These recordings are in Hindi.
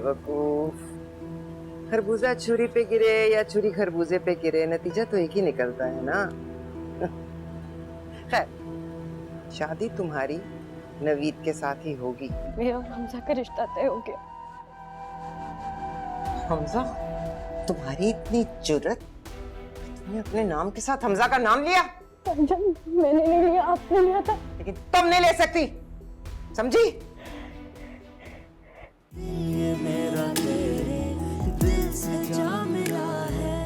बेवकूफ। खरबूजा छुरी पे गिरे या छुरी खरबूजे पे गिरे, नतीजा तो एक ही निकलता है ना। खैर, शादी तुम्हारी नवीद के साथ ही होगी। मेरा और हमजा का रिश्ता तय हो गया। हमजा? तुम्हारी इतनी जुर्रत, तुमने अपने नाम के साथ हमजा का नाम लिया? मैंने नहीं लिया, आपने लिया था। लेकिन तुम नहीं ले सकती, समझी? ये मेरा तेरे दिल से जा मिला है,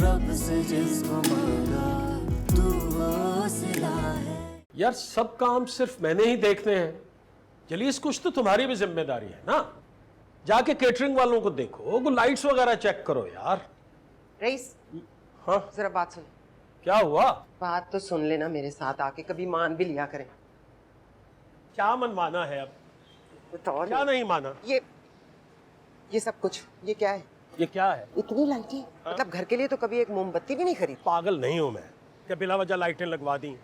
रब से जिसको मांगा तू वो सिला है। यार सब काम सिर्फ मैंने ही देखने हैं, जलीस कुछ तो तुम्हारी भी जिम्मेदारी है ना। जाके केटरिंग वालों को देखो, वो लाइट्स वगैरह चेक करो यार। रईस, हाँ जरा बात सुन। क्या हुआ? बात तो सुन लेना मेरे साथ आके, कभी मान भी लिया करें। क्या मनवाना है अब? बताओ क्या नहीं माना? ये सब कुछ, ये क्या है? ये क्या है? इतनी लाइटें, मतलब घर के लिए तो कभी एक मोमबत्ती भी नहीं खरीदी? पागल नहीं हूं मैं, क्या बिला वजह लाइटें लगवा दी?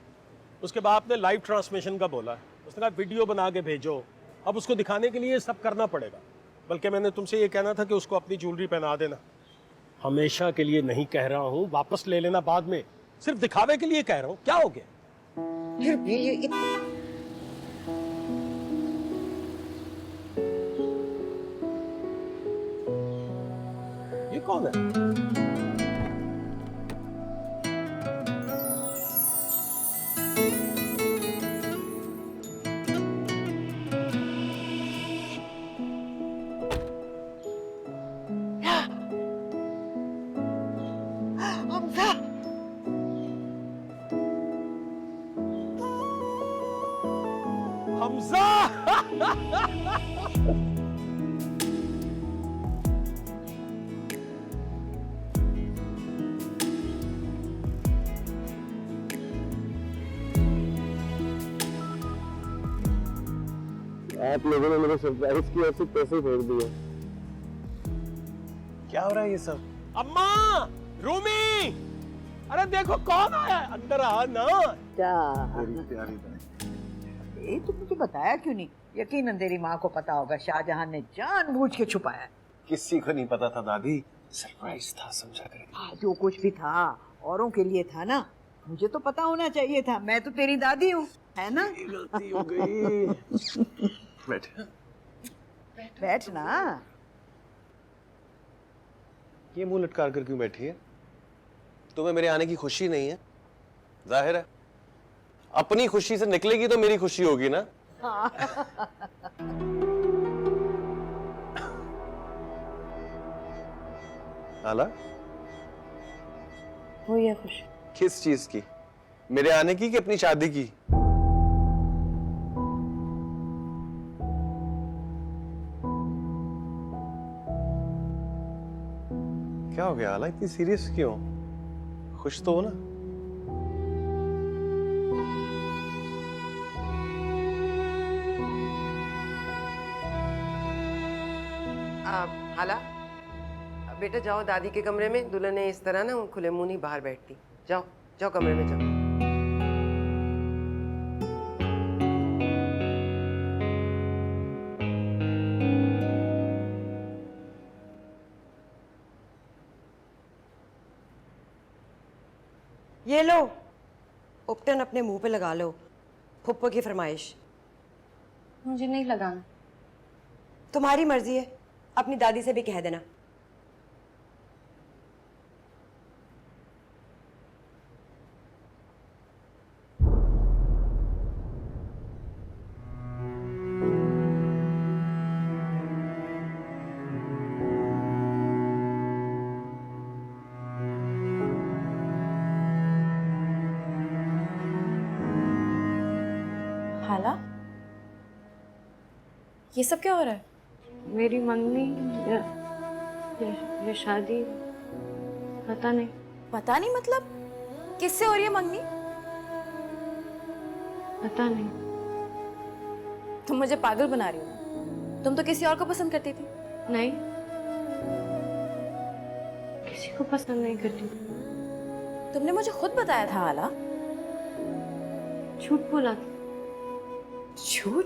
उसके बाद ने लाइव ट्रांसमिशन का बोला, उसने कहा वीडियो बना के भेजो। अब उसको दिखाने के लिए ये सब करना पड़ेगा। बल्कि मैंने तुमसे ये कहना था कि उसको अपनी ज्वेलरी पहना देना। हमेशा के लिए नहीं कह रहा हूँ, वापस ले लेना बाद में, सिर्फ दिखावे के लिए कह रहा हूँ। क्या हो गया? फिर भी ये कौन है? हमजा! हमजा! आप लोगों ने मेरे सरप्राइज की ऐसी पैसे फेंक दिए। क्या हो रहा है ये सब? अम्मा! रूमी! अरे देखो कौन आया है, अंदर आ ना। ये तो मुझे बताया क्यों नहीं? यकीनन तेरी माँ को पता होगा, शाहजहां ने जानबूझ के छुपाया। किसी को नहीं पता था दादी, सरप्राइज था, समझा करें। जो कुछ भी था औरों के लिए था ना, मुझे तो पता होना चाहिए था। मैं तो तेरी दादी हूँ, है ना? गलती हो गई। बैठ। बैठ ना। ये मुंह लटका कर क्यों बैठी है? तुम्हें मेरे आने की खुशी नहीं है? जाहिर है अपनी खुशी से निकलेगी तो मेरी खुशी होगी ना। हाला? हुई है खुश? किस चीज की? मेरे आने की कि अपनी शादी की? क्या हो गया हाला, इतनी सीरियस क्यों? खुश तो हो ना? हाला, बेटा जाओ दादी के कमरे में। दुल्हन इस तरह ना खुले मुंह नहीं बाहर बैठती। जाओ जाओ कमरे में जाओ। ये लो, उपटन अपने मुंह पे लगा लो। फुप्पो की फरमाइश। मुझे नहीं लगाना। तुम्हारी मर्जी है, अपनी दादी से भी कह देना। हाला, ये सब क्या हो रहा है? मेरी मंगनी ये शादी, पता नहीं। पता नहीं मतलब? किससे हो रही है मंगनी? पता नहीं। तुम मुझे पागल बना रही हो ना? तुम तो किसी और को पसंद करती थी। नहीं, किसी को पसंद नहीं करती। तुमने मुझे खुद बताया था हाला। झूठ बोला था। झूठ?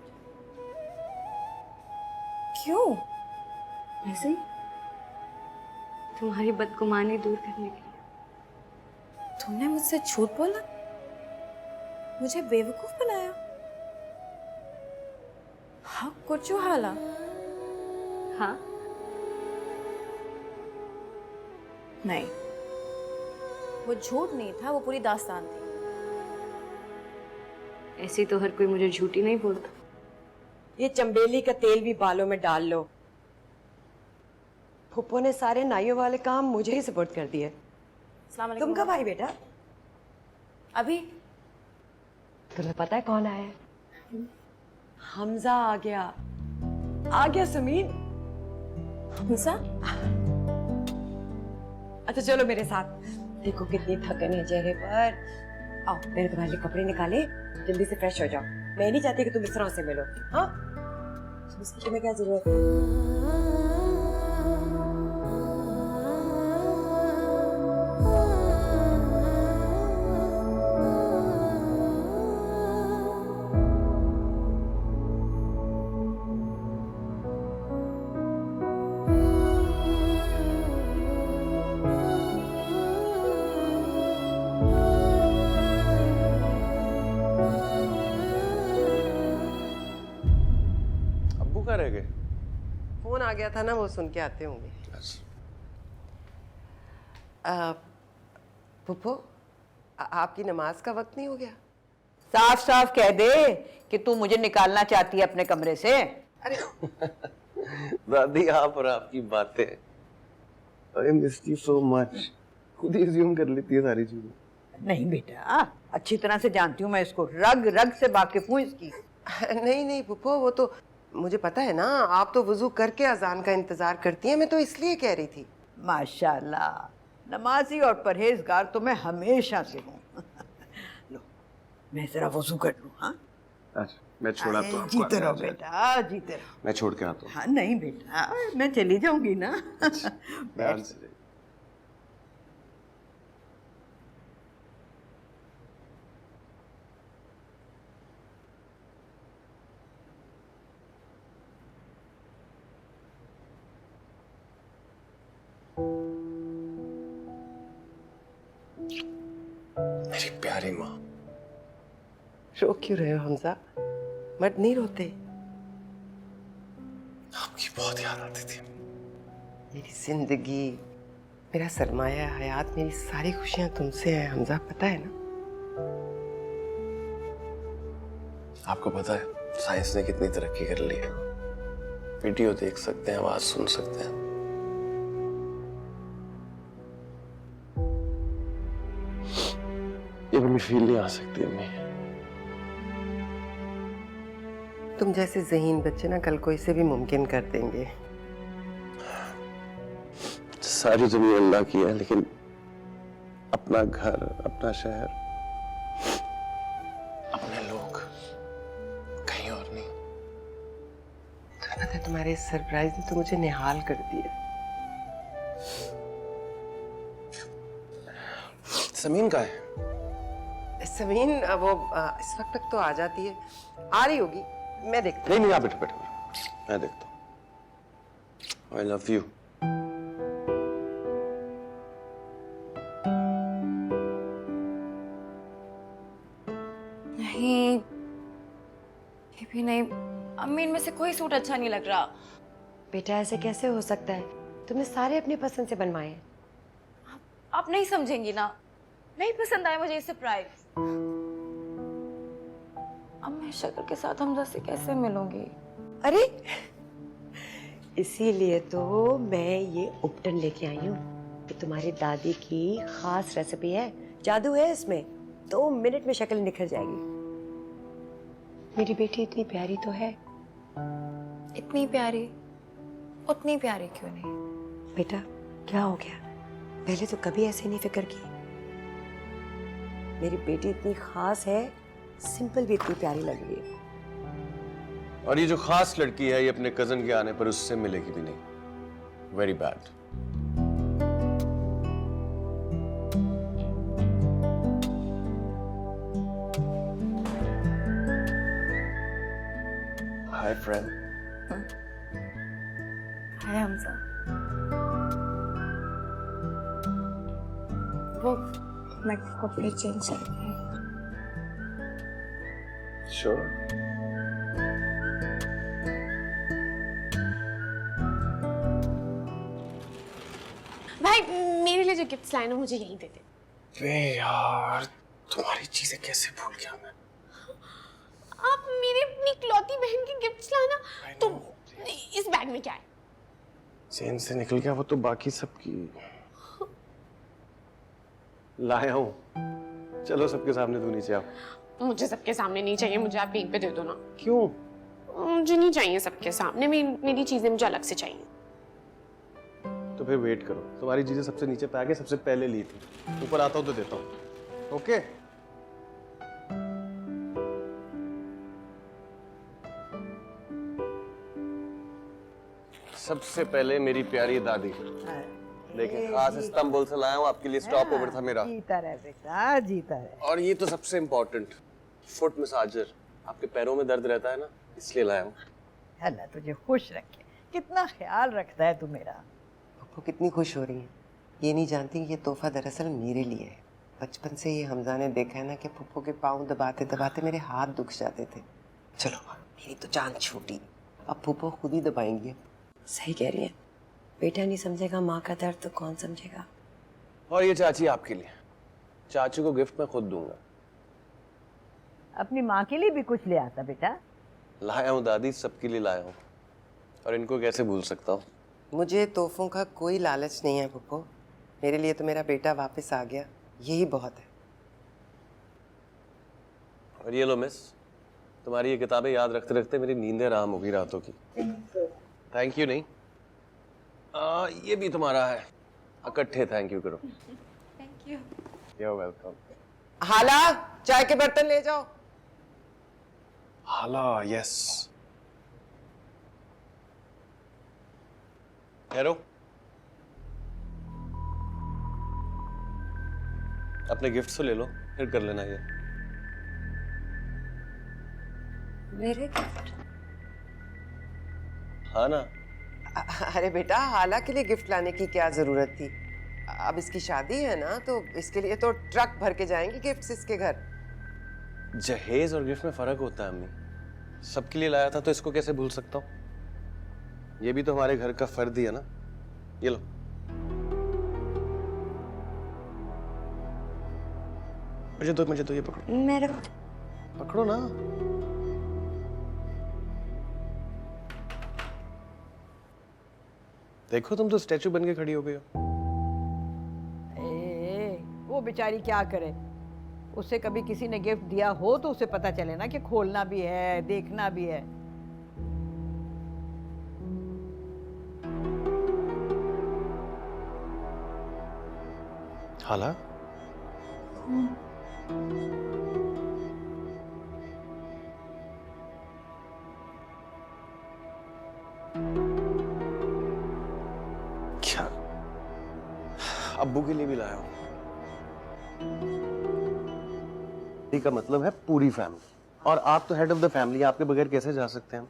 क्यों? ऐसे ही तुम्हारी बदगुमानी दूर करने के लिए। तुमने मुझसे झूठ बोला, मुझे बेवकूफ बनाया। हाँ कुछ हाला। हाँ, नहीं, वो झूठ नहीं था, वो पूरी दास्तान थी। ऐसी तो हर कोई मुझे झूठी नहीं बोलता। ये चंबेली का तेल भी बालों में डाल लो। फुप्पो ने सारे नाइयों वाले काम मुझे ही सुपुर्द कर दिए। अस्सलाम वालेकुम। तुम कब आई बेटा? अभी तुम्हें पता है कौन आया है? हमजा आ गया। आ गया समीन। हमसा? अच्छा चलो मेरे साथ। देखो कितनी थकन है चेहरे पर। आओ मैंने तुम्हारे लिए कपड़े निकाले, जल्दी से फ्रेश हो जाओ। मैं नहीं चाहती कि तुम इस तरह से मिलो। हाँ उसकी तुम्हें क्या जरूरत है? अब्बू कहाँ रह गए? फोन आ गया था ना, वो सुन के आते होंगे। पुप्पो, आपकी नमाज का वक्त नहीं हो गया? साफ साफ कह दे कि तू मुझे निकालना चाहती है अपने कमरे से। अरे दादी आप और आपकी बातें। I miss you so much. खुद ही अज्यूम कर लेती है सारी चीजें। नहीं बेटा, अच्छी तरह से जानती हूँ मैं इसको, रग रग से वाकिफ हूँ इसकी। नहीं नहीं पुप्पो, वो तो मुझे पता है ना, आप तो वुजू करके अजान का इंतजार करती हैं, मैं तो इसलिए कह रही थी। माशाल्लाह, नमाजी और परहेजगार तो मैं हमेशा से हूँ। लो मैं जरा वजू कर लूँ। हाँ अच्छा मैं छोड़ा तो आपको जीते आना रहो आ जाए। बेटा, जीते रहो। मैं छोड़ के आता हूँ। हाँ नहीं बेटा, मैं चली जाऊंगी ना। ध्यान से जाइए। मेरी प्यारी माँ। रो क्यों रहे हो हमजा? मर्द नहीं रोते। आपकी बहुत याद आती थी। मेरी जिंदगी, मेरा सरमाया हयात, मेरी सारी खुशियां तुमसे हैं हमजा, पता है ना? आपको पता है साइंस ने कितनी तरक्की कर ली है। वीडियो देख सकते हैं, आवाज सुन सकते हैं। ये भी फील नहीं आ सकती अम्मी। तुम जैसे ज़हीन बच्चे ना कल को इसे भी मुमकिन कर देंगे। सारी दुनिया अल्लाह की है, लेकिन अपना घर, अपना शहर, अपने लोग कहीं और नहीं। पता है तुम्हारे सरप्राइज ने तो मुझे निहाल कर दिया। समीन का है? समीन वो इस वक्त तक तो आ जाती है, आ रही होगी, मैं देखती नहीं नहीं, आप बैठो बैठो, मैं देखता हूँ। I love you. नहीं, ये भी नहीं। अम्मी इनमें से कोई सूट अच्छा नहीं लग रहा। बेटा ऐसे कैसे हो सकता है? तुमने सारे अपनी पसंद से बनवाए हैं। आप नहीं समझेंगी ना, नहीं पसंद आया मुझे ये सरप्राइज। अब मैं शक्ल के साथ हमजा से कैसे मिलूंगी? अरे इसीलिए तो मैं ये उपटन लेके आई हूँ कि तुम्हारी दादी की खास रेसिपी है। जादू है इसमें, 2 मिनट में शक्ल निखर जाएगी। मेरी बेटी इतनी प्यारी तो है। इतनी प्यारी, उतनी प्यारी क्यों नहीं? बेटा क्या हो गया? पहले तो कभी ऐसे नहीं फिक्र की। मेरी बेटी इतनी खास है, सिंपल भी इतनी प्यारी लग रही है। और ये जो खास लड़की है, ये अपने कजन के आने पर उससे मिलेगी भी नहीं। Very bad. Hi friend. Hi Hamza. वो मैं कपड़े चेंज करती हूँ। श्योर। भाई मेरे लिए जो गिफ्ट्स लाए ना मुझे यहीं दे दे। वे यार, तुम्हारी चीजें कैसे भूल गया मैं। आप मेरे अपनी इकलौती बहन के गिफ्ट्स लाना। तो इस बैग में क्या है? चेन से निकल गया वो तो बाकी सबकी लाया हूँ। चलो सबके सामने तू नीचे आओ। मुझे सबके सामने नहीं चाहिए, मुझे आप यहीं पे दे दो ना। क्यों? मुझे नहीं चाहिए सबके सामने, मेरी चीजें मुझे अलग से चाहिए। तो फिर वेट करो, तुम्हारी चीजें सबसे नीचे पे आके सबसे पहले ली थी। ऊपर आता हूँ तो देता हूँ। ओके? सबसे पहले मेरी प्यारी दादी। देखिए, खास इस्तांबुल से लाया हूँ आपके लिए, स्टॉप ओवर था मेरा। जीता रहे बेटा, जीता रहे। और ये तो सबसे इम्पोर्टेंट, फुट मसाजर। आपके पैरों में दर्द रहता है ना, इसलिए लाया हूँ। अल्लाह तुझे खुश रखे। कितना ख्याल रखता है तू मेरा। पप्पू कितनी खुश हो रही है। ये नहीं जानती कि ये तोहफा दरअसल मेरे लिए है। बचपन से ये हमजा ने देखा है ना कि पप्पू के पाँव दबाते दबाते मेरे हाथ दुख जाते थे। चलो मेरी तो जान छूटी, अब पप्पू खुद ही दबाएंगी। सही कह रही है, बेटा नहीं समझेगा माँ का दर्द तो कौन समझेगा। और ये चाची आपके लिए, चाचू को गिफ्ट मैं खुद दूंगा। अपनी माँ के लिए भी कुछ ले आता बेटा। लाया हूँ दादी, सबके लिए लाया हूँ। और इनको कैसे भूल सकता हूँ। मुझे तोहफों का कोई लालच नहीं है पप्पू। मेरे लिए तो मेरा बेटा वापस आ गया, यही बहुत है। और ये लो मिस, तुम्हारी ये किताबें याद रखते रखते मेरी नींदें हराम हो गई रातों की। थैंक यू नहीं, ये भी तुम्हारा है। इकट्ठे थैंक यू करो। Thank you. You're welcome. हाला, चाय के बर्तन ले जाओ। हाला, यस। ठहरो, अपने गिफ्ट तो ले लो, फिर कर लेना ये। मेरे गिफ्ट? हाँ ना। अरे बेटा, हाला के लिए गिफ्ट लाने की क्या जरूरत थी? अब इसकी शादी है ना, तो इसके लिए तो ट्रक भर के जाएंगे गिफ्ट्स इसके घर। जहेज और गिफ्ट में फर्क होता है अम्मी। सबके लिए लाया था तो इसको कैसे भूल सकता हूँ? ये भी तो हमारे घर का फर्द ही है ना। ये लो। मुझे तो ये पकड़ो। मैं रख। पकड़ो ना। देखो तुम तो स्टैचू बन के खड़ी हो गई हो। वो बेचारी क्या करे, उसे कभी किसी ने गिफ्ट दिया हो तो उसे पता चले ना कि खोलना भी है, देखना भी है। हाला, क्या? अब्बू के लिए भी लाया हूं। का मतलब है पूरी फैमिली, और आप तो हेड ऑफ द फैमिली, आपके बगैर कैसे जा सकते हैं?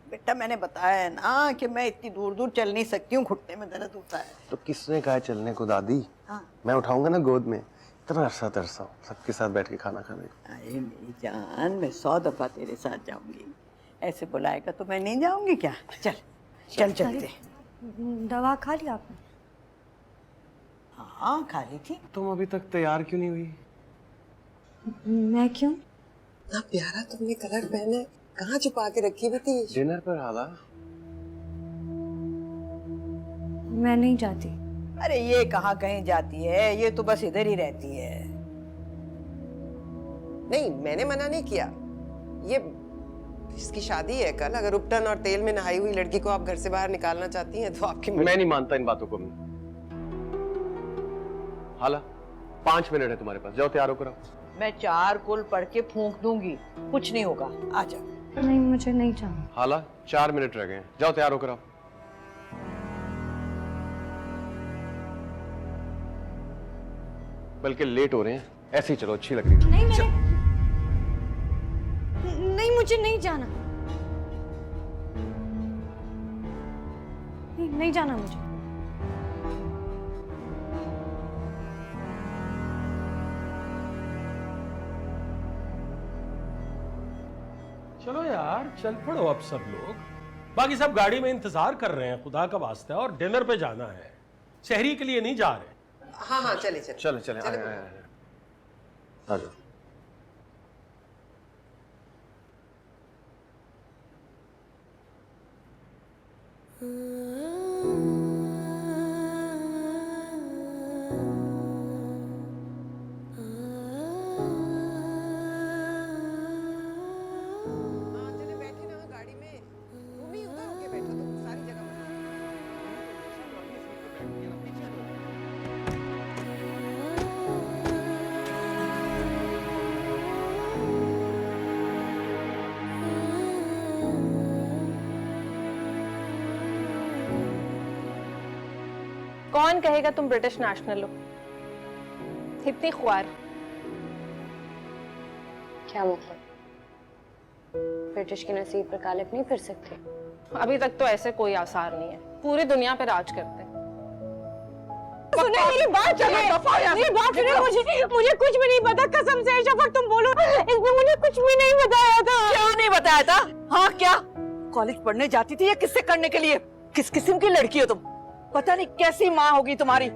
बेटा मैंने बताया है ना कि मैं इतनी दूर दूर चल नहीं सकती हूँ, घुटने में दर्द होता है। तो किसने कहा चलने को दादी? हाँ। मैं उठाऊंगा ना गोद में। इतना अरसा तरसा हूं सबके साथ बैठ के खाना खाने। अरे मेरी जान, मैं 100 दफा तेरे साथ जाऊंगी। ऐसे बुलाएगा तो मैं नहीं जाऊंगी क्या? चल चल चलते। दवा खा ली आपने? हाँ खा ली थी। तुम अभी तक तैयार क्यों नहीं हुई? मैं क्यों? इतना प्यारा तुमने कलर पहना है, कहाँ छुपा के रखी हुई थी? डिनर पर हाला। मैं नहीं जाती। अरे ये कहाँ कहीं जाती है, ये तो बस इधर ही रहती है। नहीं, मैंने मना नहीं किया। ये इसकी शादी है कल, अगर उपटन और तेल में नहाई हुई लड़की को आप घर से बाहर निकालना चाहती हैं तो आपकी मैं नहीं मानता इन बातों को। हाला, 5 मिनट है तुम्हारे पास, जाओ तैयार होकर आओ। मैं 4 कुल पढ़ के फूंक दूंगी, कुछ नहीं होगा। आ जा। नहीं, मुझे नहीं जाना। हाला, 4 मिनट रह गए हैं, जाओ तैयार होकर आओ। बल्कि लेट हो रहे हैं, ऐसे ही चलो, अच्छी लग रही है। नहीं, मुझे नहीं जाना। नहीं जाना मुझे। चलो यार, चल पड़ो अब सब लोग। बाकी सब गाड़ी में इंतजार कर रहे हैं, खुदा का वास्ता है, और डिनर पे जाना है। शहरी के लिए नहीं जा रहे। हाँ हाँ, चले चले चले चले आ जाओ। हाँ, चले बैठे ना गाड़ी में। तुम ही उधर होके बैठो, तो सारी जगह कौन कहेगा तुम ब्रिटिश नेशनल हो? इतनी ख्वार। क्या मतलब? ब्रिटिश के नसीब पर कालिब नहीं फिर सकते? अभी तक तो ऐसे कोई आसार नहीं है, पूरी दुनिया पे राज करते हैं। सुने मेरी बात, मेरी बात सुनो, मुझे कुछ भी नहीं पता, कसम से शफक तुम बोलो, इसने मुझे कुछ भी नहीं बताया था। क्यों नहीं बताया था? हाँ क्या कॉलेज पढ़ने जाती थी या किससे करने के लिए? किस किस्म की लड़की हो तुम? पता नहीं कैसी माँ होगी तुम्हारी।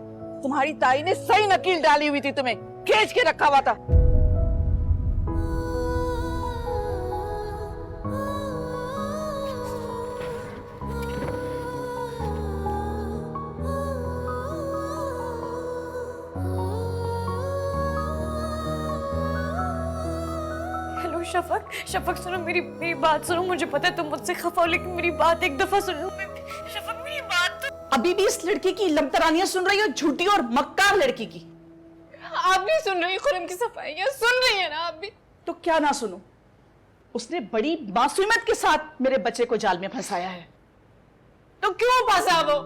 तुम्हारी ताई ने सही नकील डाली हुई थी, तुम्हें खींच के रखा हुआ था। हेलो शफक, शफक सुनो, मेरी बात सुनो। मुझे पता है तुम मुझसे खफा हो, लेकिन मेरी बात एक दफा सुन लो। शफक मेरी बात तो। अभी भी इस लड़की की लमतरानियां सुन रही हो, झूठी और मक्कार लड़की की। आप नहीं सुन रही खुरम की सफाइयां? सुन रही है ना आप भी? तो क्या ना सुनो? उसने बड़ी मासूमियत के साथ मेरे बच्चे को जाल में फंसाया है। तो क्यों फंसा वो?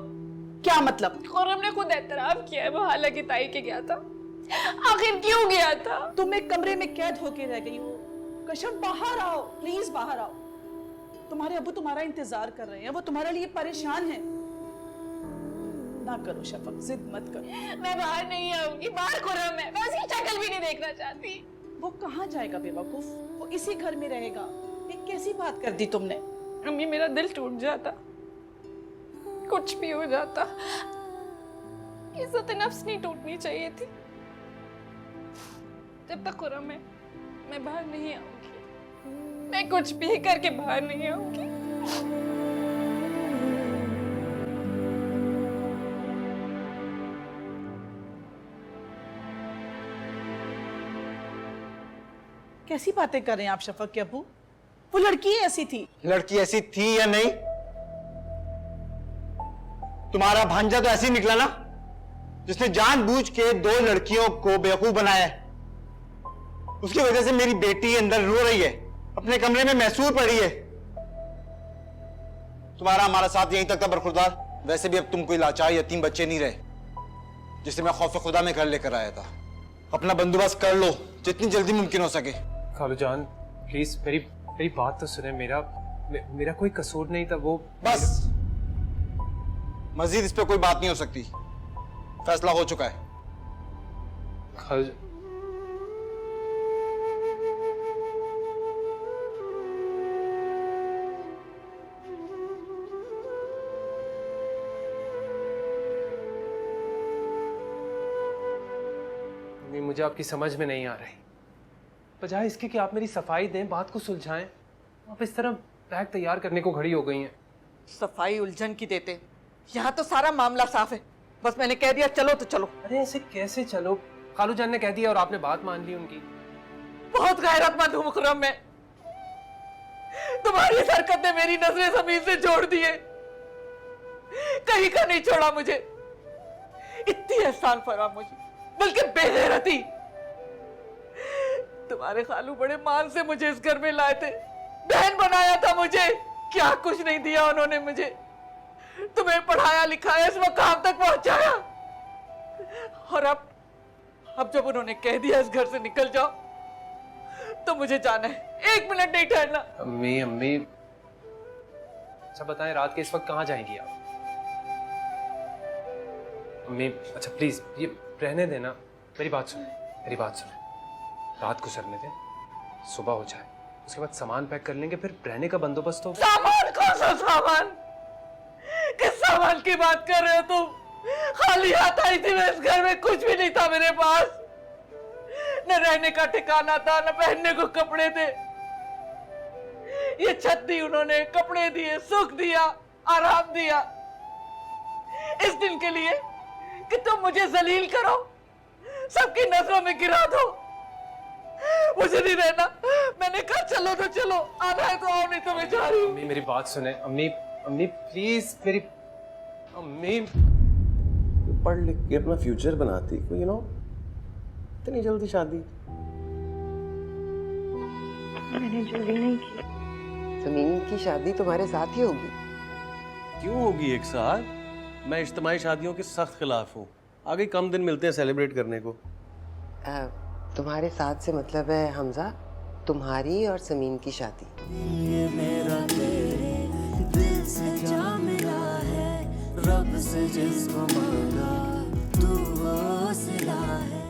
क्या मतलब? खुरम ने खुद एतराफ किया है वो हालांकि ताई के गया था। आखिर क्यों गया था? तुम एक कमरे में कैद होके रह गई हो। कशम बाहर आओ, प्लीज बाहर आओ। तुम्हारे अब्बू तुम्हारा इंतजार कर रहे हैं, वो तुम्हारे लिए परेशान है। ना करो शफक, जिद मत करो। मैं बाहर नहीं आऊंगी, बाहर खुरम है, मैं उसकी शक्ल भी नहीं देखना चाहती। वो कहाँ जाएगा बेवकूफ? वो इसी घर में रहेगा। ये कैसी बात कर दी तुमने? अम्मी मेरा दिल टूट जाता, कुछ भी हो जाता, इज्जत नफ्स नहीं टूटनी चाहिए थी। जब तक खुरम है मैं बाहर नहीं आऊंगी, मैं कुछ भी करके बाहर नहीं आऊंगी। कैसी बातें कर रहे हैं आप शफक के अब्बू? वो लड़की ऐसी थी। लड़की ऐसी थी या नहीं? तुम्हारा भांजा तो ऐसे ही निकला ना, जिसने जानबूझ के 2 लड़कियों को बेवकूफ बनाया है। उसकी वजह से मेरी बेटी अंदर रो रही है, अपने कमरे में महसूर पड़ी है। तुम्हारा हमारा साथ यहीं तक था बरखुरदार। वैसे भी अब तुम कोई लाचार यतीम बच्चे नहीं रहे, जिसे मैं खौफ खुदा में घर लेकर आया था। अपना बंदोबस्त कर लो जितनी जल्दी मुमकिन हो सके। खालू जान प्लीज मेरी बात तो सुने। मेरा कोई कसूर नहीं था। वो बस, मजीद इस पे कोई बात नहीं हो सकती। फैसला हो चुका है। खालू मुझे आपकी समझ में नहीं आ रही। बजाय इसके कि आप मेरी सफाई दें, बात को सुलझाएं, आप इस तरह बैग तैयार करने को खड़ी हो गई हैं। सफाई उलझन की देते, यहाँ तो सारा मामला साफ है। बस मैंने कह दिया चलो तो चलो। अरे ऐसे कैसे चलो? खालू जान ने कह दिया और आपने बात मान ली उनकी। बहुत गैरतमंद हूँ मुकर्रम मैं। तुम्हारी इस हरकत ने मेरी नजरें जमीन से जोड़ दिए, कहीं का नहीं छोड़ा मुझे। इतनी एहसान फरामोशी, बल्कि बेगैरती। तुम्हारे खालू बड़े मान से मुझे इस घर में लाए थे, बहन बनाया था मुझे। क्या कुछ नहीं दिया उन्होंने मुझे। तुम्हें पढ़ाया लिखाया, इस मकाम तक पहुंचाया, और अब जब उन्होंने कह दिया इस घर से निकल जाओ, तो मुझे जाना है। 1 मिनट नहीं ठहरना। अम्मी अच्छा बताएं, रात के इस वक्त कहाँ जाएंगी आप? अम्मी अच्छा प्लीज ये रहने देना, मेरी बात सुनो, रात को सरने दे, सुबह हो जाए, उसके बाद सामान पैक कर लेंगे, फिर रहने का बंदोबस्त हो। सामान? कौन सा सामान? किस सामान की बात कर रहे हो तुम? खाली हाथ आई थी मैं, इस घर में कुछ भी नहीं था मेरे पास, न रहने का ठिकाना था, न पहनने को कपड़े थे। ये छत दी उन्होंने, कपड़े दिए, सुख दिया, आराम दिया, इस दिन के लिए कि तुम मुझे जलील करो, सबकी नजरों में गिरा दो। मुझे नहीं रहना, मैंने कहा चलो तो चलो, आना है तो आओ, नहीं तो मैं जा रही हूँ। अम्मी मेरी बात सुने, अम्मी अम्मी प्लीज मेरी, अम्मी पढ़ लिख के अपना फ्यूचर बनाती कोई, यू नो, इतनी जल्दी शादी? मैंने जल्दी नहीं की। जमीन की शादी तुम्हारे साथ ही होगी। क्यों होगी एक साथ? मैं इज्तिमाई शादियों के सख्त खिलाफ हूँ। आगे कम दिन मिलते हैं सेलिब्रेट करने को। तुम्हारे साथ से मतलब है हमजा, तुम्हारी और समीन की शादी। ये मेरा तेरे दिल से जा मिला है, रब से जिसको मांगा तू वो सिला है।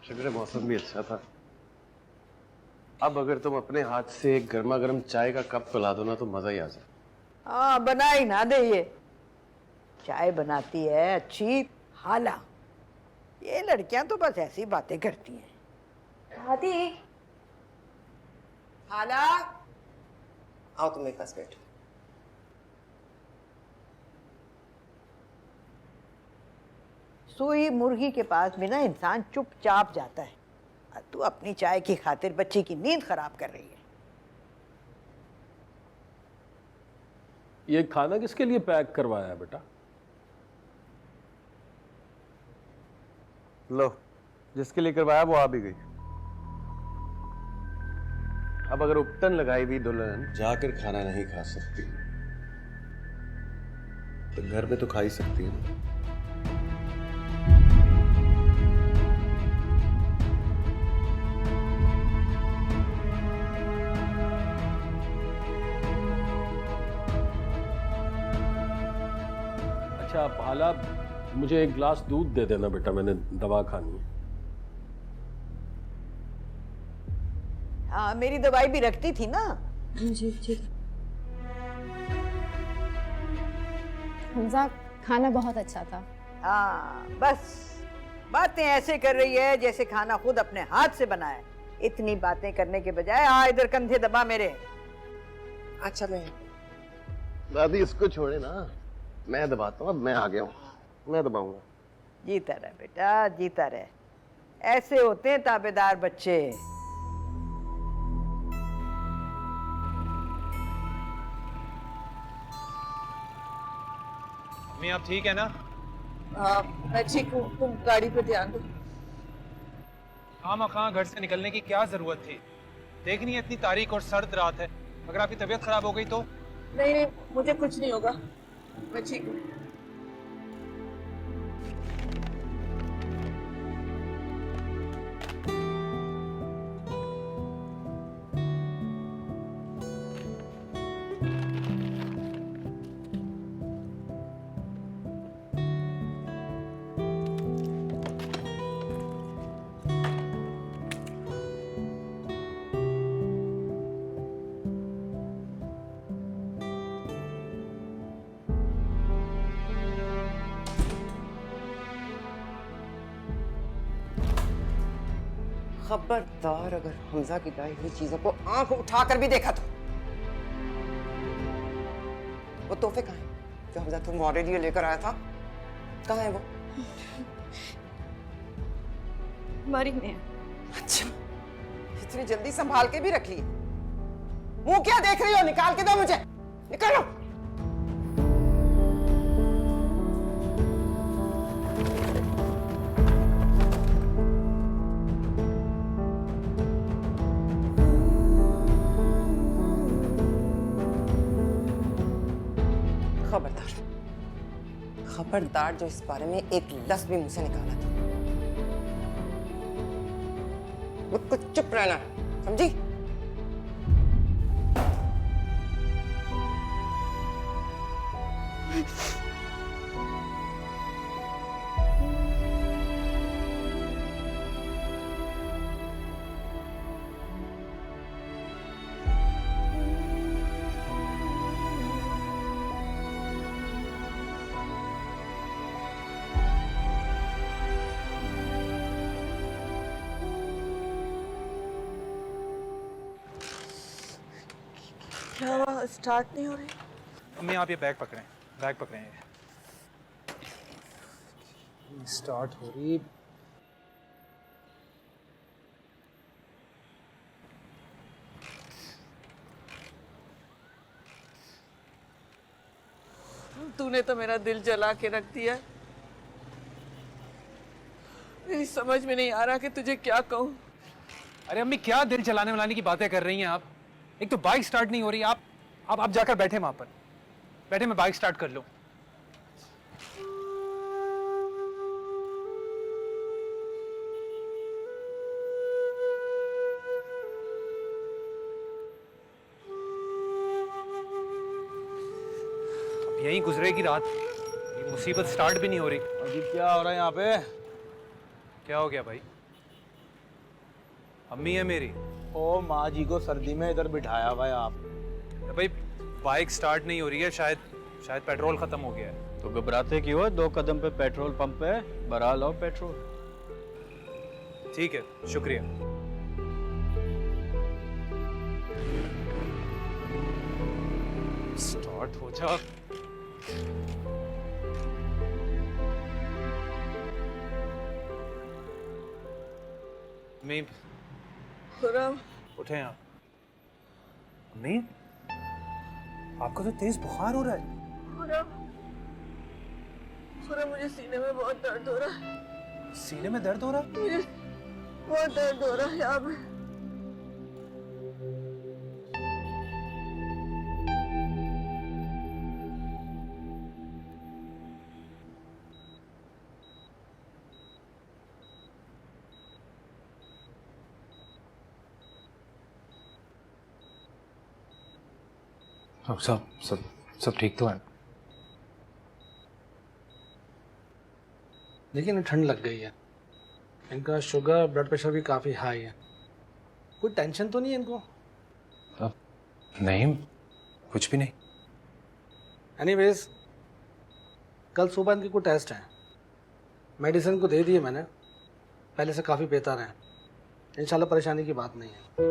शुक्र है मौसम भी अच्छा था। अब अगर तुम अपने हाथ से एक गर्मा गर्म चाय का कप पिला दो ना तो मजा ही आ जाए। हाँ, बना ही ना दे, ये चाय बनाती है अच्छी हाला। ये लड़कियां तो बस ऐसी बातें करती हैं। दादी हाला, आओ तुम मेरे पास बैठो। सोई मुर्गी के पास भी ना इंसान चुपचाप जाता है, और तू अपनी चाय की खातिर बच्ची की नींद खराब कर रही है। ये खाना किसके लिए पैक करवाया है बेटा? लो, जिसके लिए करवाया वो आ भी गई। अब अगर उपटन लगाई हुई दुल्हन जाकर खाना नहीं खा सकती तो घर में तो खा ही सकती है। अच्छा हाला, मुझे एक गिलास दूध दे देना बेटा, मैंने दवा खानी है। हाँ, मेरी दवाई भी रखती थी ना। जी जी। हमजा खाना बहुत अच्छा था। हाँ, बस बातें ऐसे कर रही है जैसे खाना खुद अपने हाथ से बनाया। इतनी बातें करने के बजाय आ इधर कंधे दबा मेरे। अच्छा मैं दादी इसको छोड़े ना, मैं दबाता हूँ। अब मैं आ गया हूँ, मैं दबाऊंगा। जीता रहे बेटा, जीता रहे। ऐसे होते हैं ताबेदार बच्चे। अम्मी आप ठीक है ना? हाँ, मैं ठीक हूँ, तुम गाड़ी पे ध्यान दो। खामा घर से निकलने की क्या जरूरत थी? देखनी है इतनी तारीख और सर्द रात है, अगर आपकी तबीयत खराब हो गई तो? नहीं नहीं, मुझे कुछ नहीं होगा, मैं ठीक हूँ। खबरदार अगर हमजा की लाई हुई चीजों को आंख उठाकर भी देखा तो। वो तोहफे कहाँ हैं जो हमजा तुम्हारे लिए लेकर आया था? कहाँ है वो? हमारी में। अच्छा, इतनी जल्दी संभाल के भी रख लिए? मुंह क्या देख रही हो? निकाल के दो मुझे, निकालो। खबरदार जो इस बारे में एक लफ्ज भी मुझसे निकाला था, बिल्कुल चुप रहना, समझी? क्या हुआ, स्टार्ट नहीं हो रही? अम्मी आप ये बैग पकड़ें, बैग पकड़ें। स्टार्ट हो रही। तूने तो मेरा दिल जला के रख दिया। मेरी समझ में नहीं आ रहा कि तुझे क्या कहूँ। अरे अम्मी क्या दिल जलाने वलाने की बातें कर रही हैं आप? एक तो बाइक स्टार्ट नहीं हो रही। आप जाकर बैठे वहां पर, बैठे, मैं बाइक स्टार्ट कर लूं। अब यहीं गुजरेगी रात, ये मुसीबत स्टार्ट भी नहीं हो रही। अभी क्या हो रहा है यहाँ पे? क्या हो गया भाई? अम्मी है मेरी। ओ माँ जी को सर्दी में इधर बिठाया हुआ है आप। भाई बाइक स्टार्ट नहीं हो रही है, शायद पेट्रोल खत्म हो गया है। तो घबराते क्यों? 2 कदम पे पेट्रोल पंप है, भरा लो पेट्रोल। ठीक है, शुक्रिया। स्टार्ट हो जा। मैं खुरम, उठे आप। अम्मी आपको तो तेज बुखार हो रहा है। खुरम, मुझे सीने में बहुत दर्द हो रहा है। सीने में दर्द हो रहा है? मुझे बहुत दर्द हो रहा है यहाँ पे। सब ठीक तो है। लेकिन ठंड लग गई है, इनका शुगर ब्लड प्रेशर भी काफ़ी हाई है। कोई टेंशन तो नहीं है इनको? नहीं, कुछ भी नहीं। एनीवेज, कल सुबह इनके कोई टेस्ट हैं, मेडिसिन को दे दिए मैंने, पहले से काफ़ी बेहतर हैं। इंशाल्लाह परेशानी की बात नहीं है।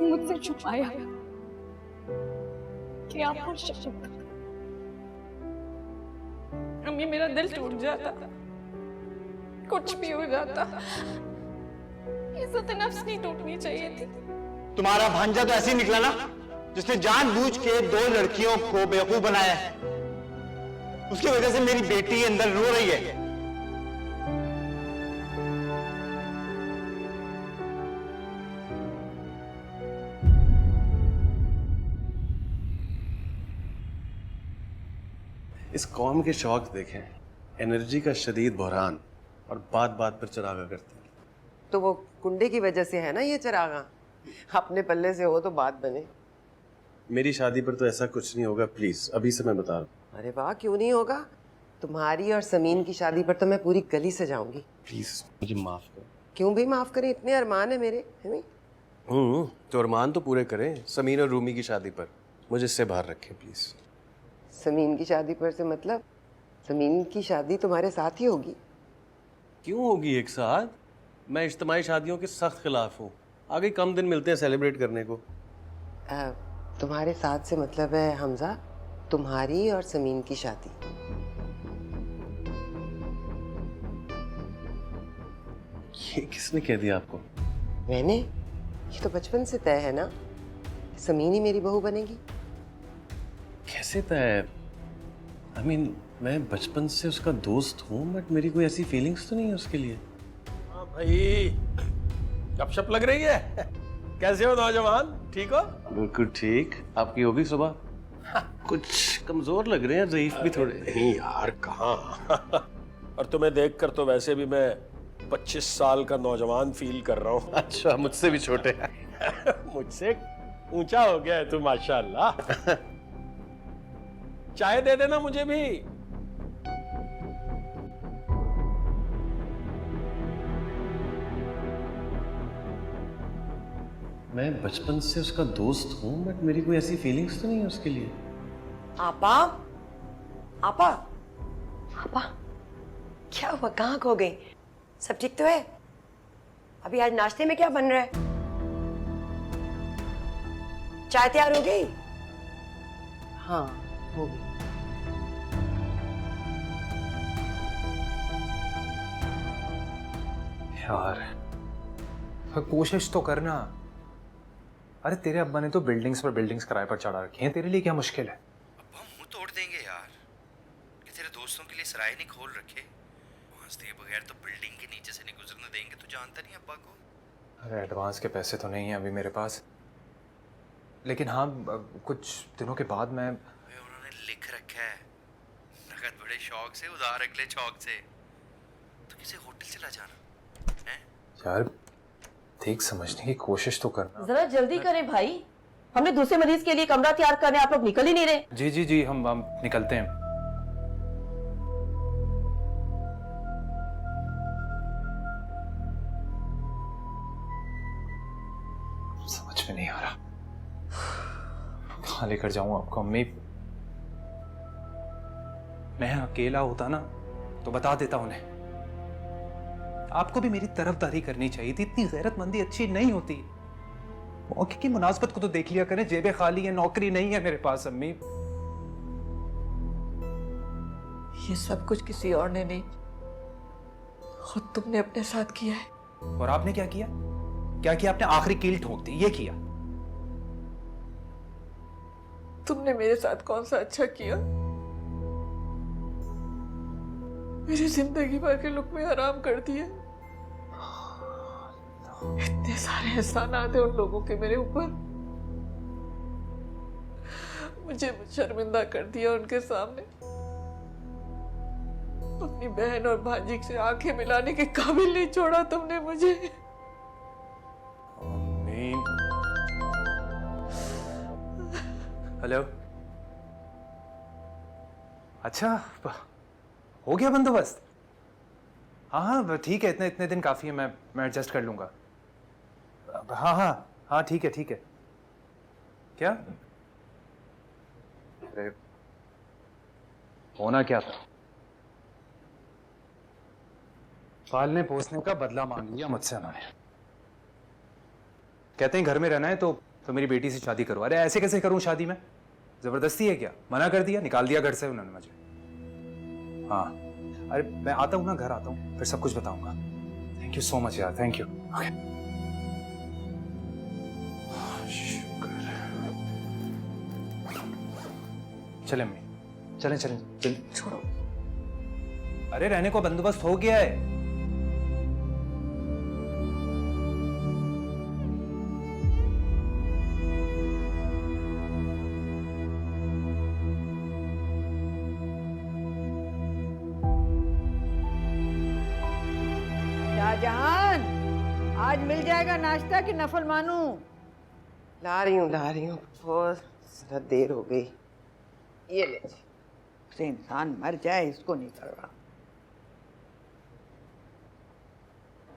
मुझसे छुपाया कि आप और शफक। अम्मी मेरा दिल टूट जाता, कुछ भी हो जाता। इज्जत नफ्स नहीं टूटनी चाहिए थी। तुम्हारा भांजा तो ऐसे ही निकला ना, जिसने जानबूझ के 2 लड़कियों को बेवकूफ बनाया है। उसकी वजह से मेरी बेटी अंदर रो रही है। इस कौम के शौक देखें, एनर्जी का शदीद बहरान और बात बात पर चरागा करते हैं। तो वो कुंडे की वजह से है ना ये चरागा। अपने पल्ले से हो तो बात बने। मेरी शादी पर तो ऐसा कुछ नहीं होगा, प्लीज, अभी से मैं बता रहा हूँ। अरे वाह, क्यों नहीं होगा? तुम्हारी और समीन की शादी पर तो मैं पूरी गली सजाऊंगी। प्लीज मुझे माफ करो। क्यों भी माफ करें, इतने अरमान है मेरे, है नहीं? तो अरमान तो पूरे करें। समीन और रूमी की शादी पर मुझे इससे बाहर रखें प्लीज। समीन की शादी पर से मतलब समीन की शादी तुम्हारे साथ ही होगी? क्यों होगी एक साथ? मैं इज्तिमाई शादियों के सख्त खिलाफ हूँ। आगे कम दिन मिलते हैं सेलिब्रेट करने को। तुम्हारे साथ से मतलब है हमजा, तुम्हारी और समीन की शादी। ये किसने कह दिया आपको? मैंने? ये तो बचपन से तय है ना, समीन ही मेरी बहू बनेगी। कैसे तय? I mean, मैं बचपन से उसका दोस्त हूँ, बट मेरी कोई ऐसी फीलिंग्स तो नहीं है उसके लिए। हाँ भाई, गपशप लग रही है। कैसे हो नौजवान, ठीक हो? बिल्कुल ठीक। आपकी हो गई सुबह? कुछ कमजोर लग रहे हैं, ज़ईफ भी थोड़े। नहीं यार, कहाँ। और तुम्हें देखकर तो वैसे भी मैं 25 साल का नौजवान फील कर रहा हूँ। अच्छा, मुझसे भी छोटे। मुझसे ऊंचा हो गया है तू, माशाल्लाह। चाय दे देना मुझे भी। मैं बचपन से उसका दोस्त हूँ, बट मेरी कोई ऐसी फीलिंग्स तो नहीं है उसके लिए। आपा, आपा, आपा, क्या हुआ? कहाँ खो गई? सब ठीक तो है? अभी आज नाश्ते में क्या बन रहा है? चाय तैयार हो गई? हाँ, हो गई। यार कोशिश तो करना। अरे तेरे अब्बा ने तो बिल्डिंग्स पर बिल्डिंग्स किराए पर चढ़ा रखी हैं, तेरे लिए क्या मुश्किल है? अब्बा मुंह तोड़ देंगे यार कि तेरे दोस्तों के लिए सराय नहीं खोल रखे। एडवांस दिए बगैर तो बिल्डिंग के नीचे से नहीं गुजरने देंगे, तू जानता नहीं अब्बा को। अरे एडवांस के पैसे तो नहीं हैं अभी मेरे पास, लेकिन हाँ कुछ दिनों के बाद मैं। उन्होंने लिख रखा है नगद बड़े शौक से उधार अगले चौक से। तो किसी होटल चला जाना है यार, ठीक समझने की कोशिश तो करना। जरा जल्दी करें भाई, हमने दूसरे मरीज के लिए कमरा तैयार करने, आप लोग निकल ही नहीं रहे। जी जी जी, हम निकलते हैं। समझ में नहीं आ रहा कहाँ लेकर जाऊं आपको। अम्मी, मैं अकेला होता ना तो बता देता उन्हें। आपको भी मेरी तरफदारी करनी चाहिए थी, इतनी गैरतमंदी अच्छी नहीं होती। मौके की मुनासबत को तो देख लिया करें, जेबें खाली है, नौकरी नहीं है मेरे पास। अम्मी, ये सब कुछ किसी और ने नहीं, खुद तुमने अपने साथ किया है। और आपने क्या किया? क्या किया आपने? आखिरी कील ठोक दी, ये किया। तुमने मेरे साथ कौन सा अच्छा किया? मेरी जिंदगी भर के लुक़्मे हराम कर दिए। इतने सारे एहसानात हैं उन लोगों के मेरे ऊपर, मुझे शर्मिंदा कर दिया उनके सामने। अपनी बहन और भांजी से आंखें मिलाने के काबिल नहीं छोड़ा तुमने मुझे। हेलो, अच्छा हो गया बंदोबस्त? हाँ हाँ ठीक है, इतने दिन काफी है, मैं एडजस्ट कर लूंगा। हाँ हाँ हाँ ठीक है ठीक है। क्या? अरे होना क्या था? पालने पोसने का बदला मांग लिया मुझसे उन्होंने। कहते हैं घर में रहना है तो मेरी बेटी से शादी करो। अरे ऐसे कैसे करूं शादी में? जबरदस्ती है क्या? मना कर दिया, निकाल दिया घर से उन्होंने मुझे। हाँ अरे मैं आता हूँ ना, घर आता हूँ, फिर सब कुछ बताऊंगा। थैंक यू सो मच यार, थैंक यू। ओके चले अम्मी, चलें चलें चलें। छोड़ो। अरे रहने को बंदोबस्त हो गया है। शाहजहान, आज मिल जाएगा नाश्ता कि नफल मानू? ला रही हूँ, बहुत जरा देर हो गई। ये ले जी। से इंसान मर जाए, इसको नहीं कर रहा।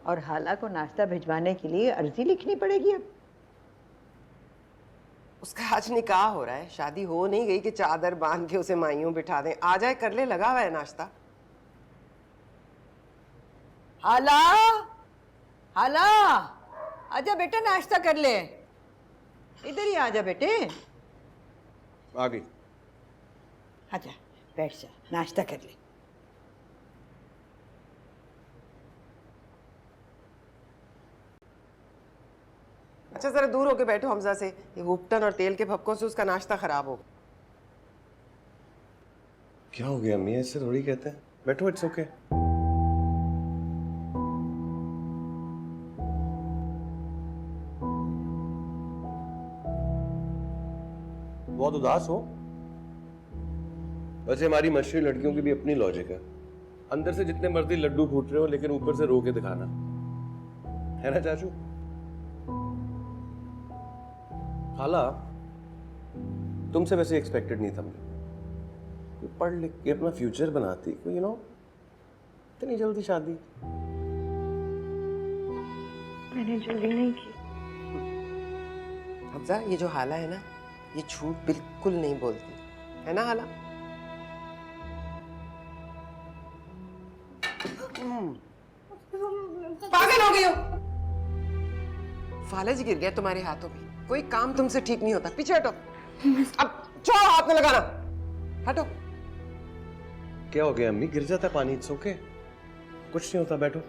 और हाला को नाश्ता भिजवाने के लिए अर्जी लिखनी पड़ेगी अब। उसका आज निकाह हो रहा है, शादी हो नहीं गई कि चादर बांध के उसे माइयों बिठा दें। आ जाए, कर ले, लगा हुआ है नाश्ता। हाला, हाला, आजा बेटा नाश्ता कर ले। इधर ही आजा बेटे। आ गई। आजा बैठ जा, नाश्ता कर ले। अच्छा जरा दूर होके बैठो हमजा से, ये उपटन और तेल के भपकों से उसका नाश्ता खराब हो। क्या हो गया अम्मी? ऐसे थोड़ी कहते हैं। बैठो, इट्स ओके। बहुत उदास हो? वैसे हमारी मशहूर लड़कियों की भी अपनी लॉजिक है। अंदर से जितने मर्जी लड्डू फूट रहे हो, लेकिन ऊपर से रो के दिखाना है ना चाचू? खाला, तुमसे वैसे एक्सपेक्टेड नहीं था मुझे। कोई पढ़ लिख के अपना फ्यूचर बनाती, कोई यू नो, इतनी जल्दी शादी। मैंने जल्दी नहीं की। हमजा, ये जो हाला है ना, ये झूठ बिल्कुल नहीं बोलती है ना हाला? पागल हो गई हो? फालज गिर गया तुम्हारे हाथों में। कोई काम तुमसे ठीक नहीं होता। पीछे हटो। अब छोड़ो, हाथ में लगाना। हटो। क्या हो गया अम्मी? गिर जाता पानी? इट्स ओके, कुछ नहीं होता, बैठो।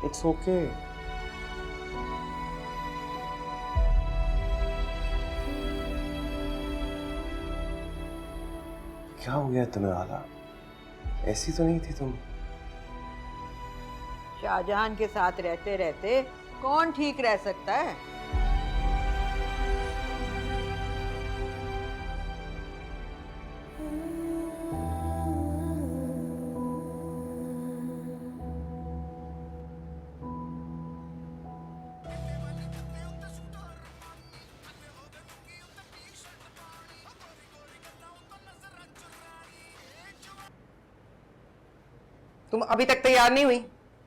It's okay. क्या हो गया तुम्हें आला? ऐसी तो नहीं थी तुम। शाहजहान के साथ रहते रहते कौन ठीक रह सकता है? तुम अभी तक तैयार नहीं हुई?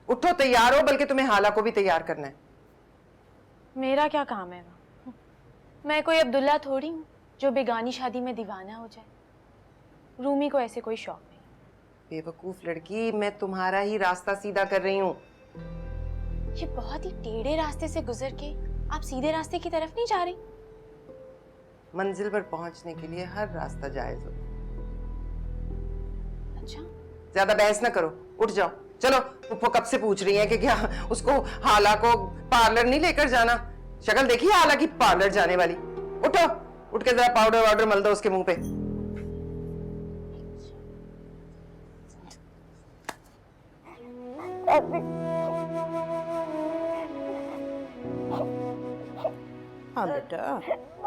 उठो, तैयार हो, बल्कि तुम्हें हाला को भी तैयार करना है। मेरा क्या काम है? मैं कोई अब्दुल्ला थोड़ी हूँ जो बेगानी शादी में दीवाना हो जाए। रूमी को ऐसे कोई शौक नहीं। बेवकूफ लड़की, मैं तुम्हारा ही रास्ता सीधा कर रही हूँ। ये बहुत ही टेढ़े रास्ते से गुजर के आप सीधे रास्ते की तरफ नहीं जा रही? मंजिल पर पहुंचने के लिए हर रास्ता जायज हो। अच्छा, ज्यादा बहस ना करो, उठ जाओ। चलो, पुप्पो कब से पूछ रही है कि क्या उसको हाला को पार्लर नहीं लेकर जाना। शक्ल देखी हाला की पार्लर जाने वाली। उठो, उठ के जरा पाउडर वाउडर मल दो उसके मुंह पे। हाँ बेटा,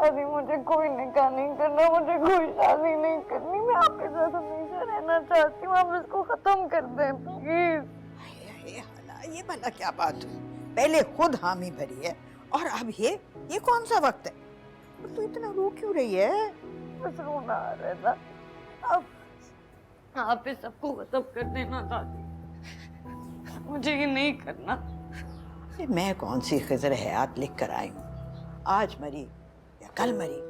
अभी मुझे कोई निकाह नहीं करना, मुझे कोई शादी नहीं करनी। मैं आपके साथ हमेशा रहना चाहती हूँ। आप इसको खत्म कर दें प्लीज। ये भला क्या बात हुई? पहले खुद हामी भरी है और अब ये कौन सा वक्त है? और तू इतना रो क्यों रही है? बस रोना आ रहा था। अब आप इस सबको खत्म कर देना दादी, मुझे ये नहीं करना। मैं कौन सी खिजर हयात लिख कर आई हूँ? आज मरी या कल मरी?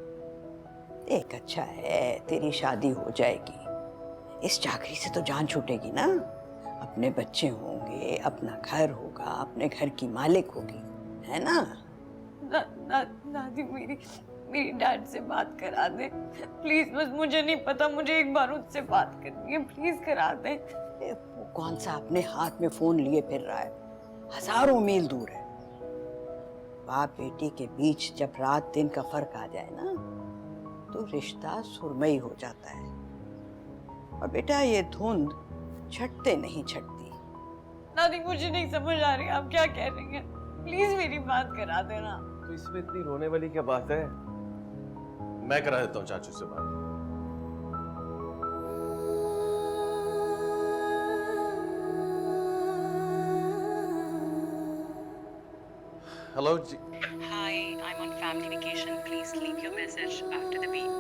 एक अच्छा है, तेरी शादी हो जाएगी। इस चाकरी से तो जान छूटेगी ना। अपने बच्चे होंगे, अपना घर होगा, अपने घर की मालिक होगी, है ना? दादी, मेरी डैड से बात करा दे प्लीज। बस मुझे नहीं पता, मुझे एक बार उससे बात करनी है, प्लीज करा दे। वो कौन सा अपने हाथ में फोन लिए फिर रहा है? हजारों मील दूर है। बाप बेटी के बीच जब रात दिन का फर्क आ जाए ना, तो रिश्ता सुरमई हो जाता है। और बेटा, ये धुंध छटते नहीं छटती। दादी, मुझे नहीं समझ आ रही आप क्या कह रही हैं। प्लीज मेरी बात करा देना। तो इसमें इतनी रोने वाली क्या बात है? मैं करा देता हूँ चाचू से बात। हेलो जी। Hi, I'm on family vacation. Please leave your message after the beep.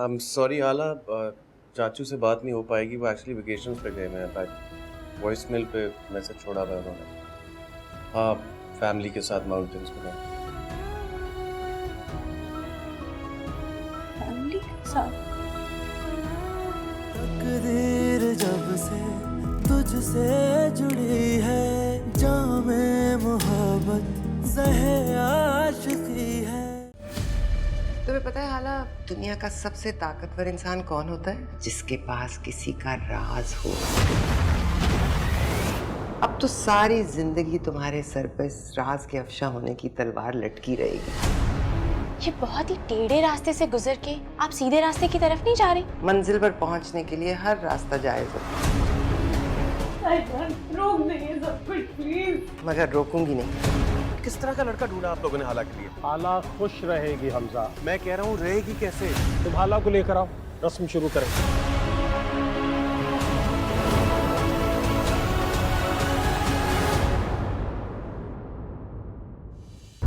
I'm sorry हाला, चाचू से बात नहीं हो पाएगी। वो एक्चुअली वेकेशंस पे गए हैं। वॉइसमेल पे मैसेज छोड़ा हुआ है उन्होंने। हाँ, फैमिली के साथ माउंटेन्स पे गए। फैमिली के साथ? तकदीर जब से तुझसे जुड़ी है, जामे मोहब्बत ज़हे आशिकी है। तुम्हें पता है हाला, दुनिया का सबसे ताकतवर इंसान कौन होता है? जिसके पास किसी का राज हो। अब तो सारी जिंदगी तुम्हारे सर पर इस राज के अफशा होने की तलवार लटकी रहेगी। ये बहुत ही टेढ़े रास्ते से गुजर के आप सीधे रास्ते की तरफ नहीं जा रही? मंजिल पर पहुंचने के लिए हर रास्ता जायज हो। रोक देंगे सब कुछ प्लीज। मगर रोकूंगी नहीं। किस तरह का लड़का ढूंढा आप लोगों ने हाला के लिए? हाला खुश रहेगी हमजा। मैं कह रहा हूँ रहेगी कैसे? तुम हाला को लेकर आओ, रस्म शुरू करें।